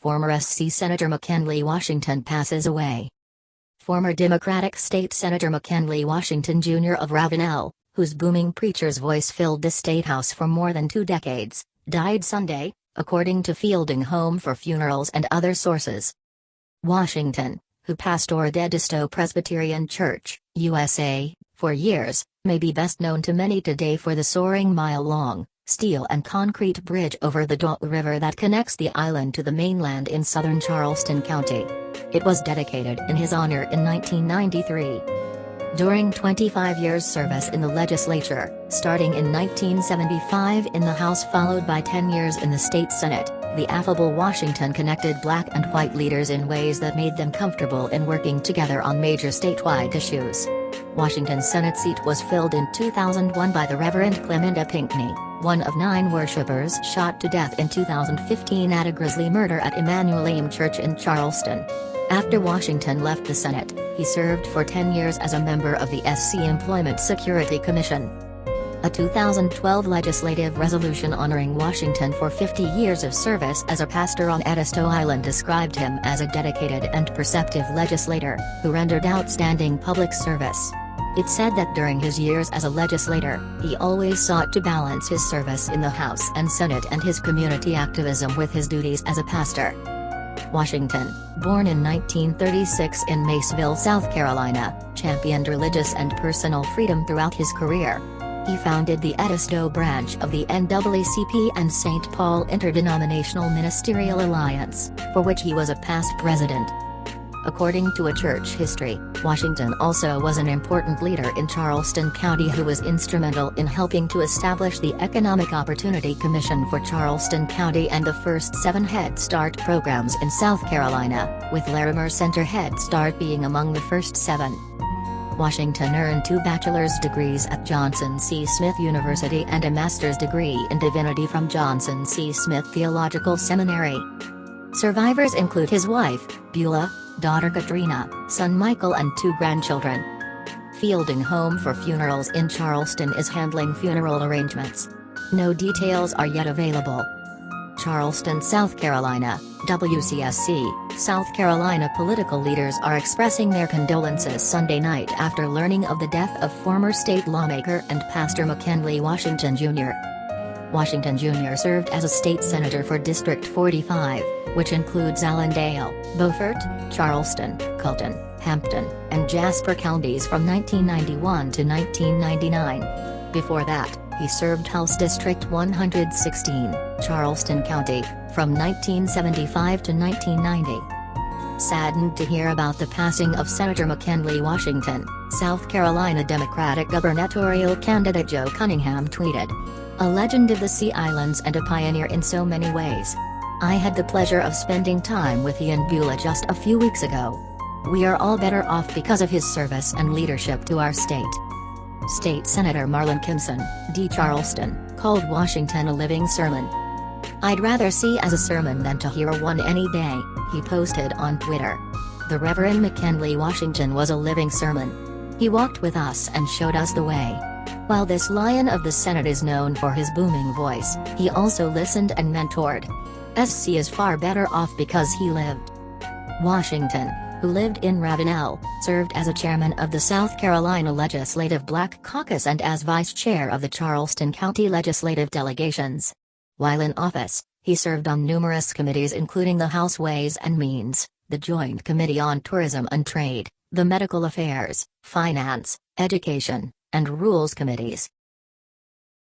Former SC Senator McKinley Washington passes away. Former Democratic State Senator McKinley Washington Jr. of Ravenel, whose booming preacher's voice filled the Statehouse for more than 2 decades, died Sunday, according to Fielding Home for Funerals and other sources. Washington, who pastored Edisto Presbyterian Church, USA, for years, may be best known to many today for the soaring mile-long, steel and concrete bridge over the Dot River that connects the island to the mainland in southern Charleston County. It was dedicated in his honor in 1993. During 25 years' service in the legislature, starting in 1975 in the House followed by 10 years in the state Senate, the affable Washington connected black and white leaders in ways that made them comfortable in working together on major statewide issues. Washington's Senate seat was filled in 2001 by the Reverend Clemenda Pinckney, one of 9 worshippers shot to death in 2015 at a grisly murder at Emmanuel AIM Church in Charleston. After Washington left the Senate, he served for 10 years as a member of the SC Employment Security Commission. A 2012 legislative resolution honoring Washington for 50 years of service as a pastor on Edisto Island described him as a dedicated and perceptive legislator, who rendered outstanding public service. It said that during his years as a legislator, he always sought to balance his service in the House and Senate and his community activism with his duties as a pastor. Washington, born in 1936 in Maceville, South Carolina, championed religious and personal freedom throughout his career. He founded the Edisto branch of the NAACP and St. Paul Interdenominational Ministerial Alliance, for which he was a past president. According to a church history, Washington also was an important leader in Charleston County who was instrumental in helping to establish the Economic Opportunity Commission for Charleston County and the first 7 Head Start programs in South Carolina, with Larimer Center Head Start being among the first 7. Washington earned 2 bachelor's degrees at Johnson C. Smith University and a master's degree in divinity from Johnson C. Smith Theological Seminary. Survivors include his wife, Beulah, daughter Katrina, son Michael and 2 grandchildren. Fielding Home for Funerals in Charleston is handling funeral arrangements. No details are yet available. Charleston, South Carolina, WCSC, South Carolina political leaders are expressing their condolences Sunday night after learning of the death of former state lawmaker and pastor McKinley Washington Jr. Washington Jr. served as a state senator for District 45, which includes Allendale, Beaufort, Charleston, Colton, Hampton, and Jasper counties from 1991 to 1999. Before that, he served House District 116, Charleston County, from 1975 to 1990. Saddened to hear about the passing of Senator McKinley Washington, South Carolina Democratic gubernatorial candidate Joe Cunningham tweeted, "A legend of the Sea Islands and a pioneer in so many ways. I had the pleasure of spending time with he and Beulah just a few weeks ago. We are all better off because of his service and leadership to our state." State Senator Marlon Kimpson, D. Charleston, called Washington a living sermon. "I'd rather see as a sermon than to hear one any day," he posted on Twitter. The Reverend McKinley Washington was a living sermon. He walked with us and showed us the way. While this lion of the Senate is known for his booming voice, he also listened and mentored. SC is far better off because he lived. Washington, who lived in Ravenel, served as a chairman of the South Carolina Legislative Black Caucus and as vice chair of the Charleston County Legislative Delegations. While in office, he served on numerous committees including the House Ways and Means, the Joint Committee on Tourism and Trade, the Medical Affairs, Finance, Education, and Rules Committees.